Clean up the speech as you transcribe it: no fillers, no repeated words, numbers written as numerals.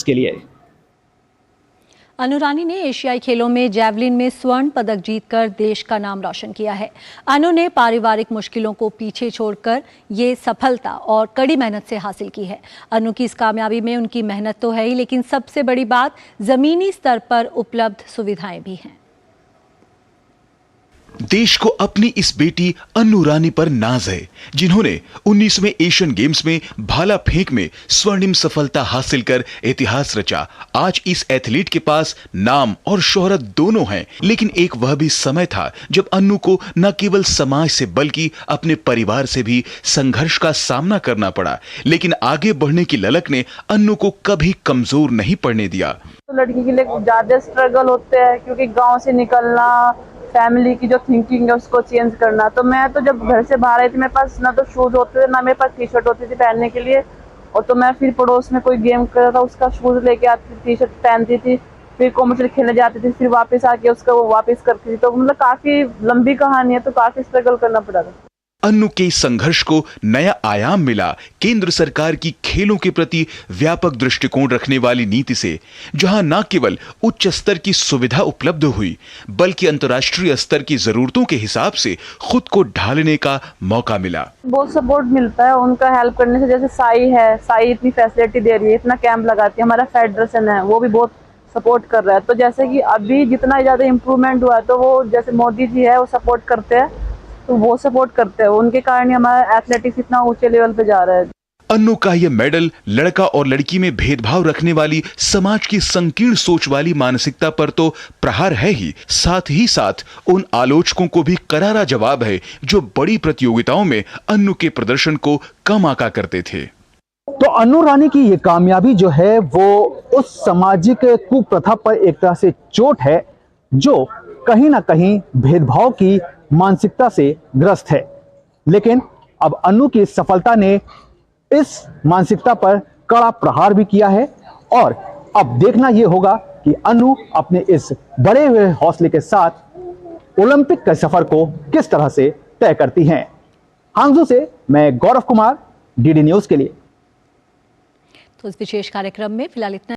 के लिए। अनु रानी ने एशियाई खेलों में जैवलिन में स्वर्ण पदक जीतकर देश का नाम रोशन किया है। अनु ने पारिवारिक मुश्किलों को पीछे छोड़कर ये सफलता और कड़ी मेहनत से हासिल की है। अनु की इस कामयाबी में उनकी मेहनत तो है ही, लेकिन सबसे बड़ी बात जमीनी स्तर पर उपलब्ध सुविधाएं भी हैं। देश को अपनी इस बेटी अनु रानी पर नाज है, जिन्होंने 19वें एशियन गेम्स में भाला फेंक में स्वर्णिम सफलता हासिल कर इतिहास रचा। आज इस एथलीट के पास नाम और शोहरत दोनों हैं, लेकिन एक वह भी समय था जब अनु को न केवल समाज से बल्कि अपने परिवार से भी संघर्ष का सामना करना पड़ा। लेकिन आगे बढ़ने की ललक ने अनु को कभी कमजोर नहीं पड़ने दिया। तो लड़की के लिए ज्यादा स्ट्रगल होते हैं, क्योंकि गाँव से निकलना, फैमिली की जो थिंकिंग है उसको चेंज करना। तो मैं तो जब घर से बाहर आई थी, मेरे पास ना तो शूज होते थे, ना मेरे पास टी शर्ट होती थी पहनने के लिए। और तो मैं फिर पड़ोस में कोई गेम कर रहा था, उसका शूज लेके आती थी, टी शर्ट पहनती थी, फिर कॉमर्शियल खेलने जाती थी, फिर वापस आके उसका वो वापस करती थी। तो मतलब काफी लंबी कहानी है, तो काफी स्ट्रगल करना पड़ा था। अनु के संघर्ष को नया आयाम मिला केंद्र सरकार की खेलों के प्रति व्यापक दृष्टिकोण रखने वाली नीति से, जहां न केवल उच्च स्तर की सुविधा उपलब्ध हुई, बल्कि अंतर्राष्ट्रीय स्तर की जरूरतों के हिसाब से खुद को ढालने का मौका मिला। बहुत सपोर्ट मिलता है उनका हेल्प करने से। जैसे साई इतनी फैसिलिटी दे रही है, इतना कैंप लगाती है। हमारा फेडरेशन है, वो भी बहुत सपोर्ट कर रहा है। तो जैसे कि अभी जितना ज्यादा इम्प्रूवमेंट हुआ है, तो वो जैसे मोदी जी है वो सपोर्ट करते हैं, तो वो सपोर्ट करते हैं। उनके कारण ही हमारा एथलेटिक्स इतना ऊंचे लेवल पे जा रहा है। अनु का यह मेडल लड़का और लड़की में भेदभाव रखने वाली समाज की संकीर्ण सोच वाली मानसिकता पर तो प्रहार है ही साथ उन आलोचकों को भी करारा जवाब है जो बड़ी प्रतियोगिताओं में अनु के प्रदर्शन को कम आंका करते थे। तो अनु रानी की ये कामयाबी जो है वो उस सामाजिक कुप्रथा पर एक तरह से चोट है जो कहीं ना कहीं भेदभाव की मानसिकता से ग्रस्त है। लेकिन अब अनु की सफलता ने इस मानसिकता पर कड़ा प्रहार भी किया है और अब देखना यह होगा कि अनु अपने इस बड़े हुए हौसले के साथ ओलंपिक के सफर को किस तरह से तय करती हैं। हांगझू से मैं गौरव कुमार, डीडी न्यूज के लिए। तो इस विशेष कार्यक्रम में फिलहाल इतना।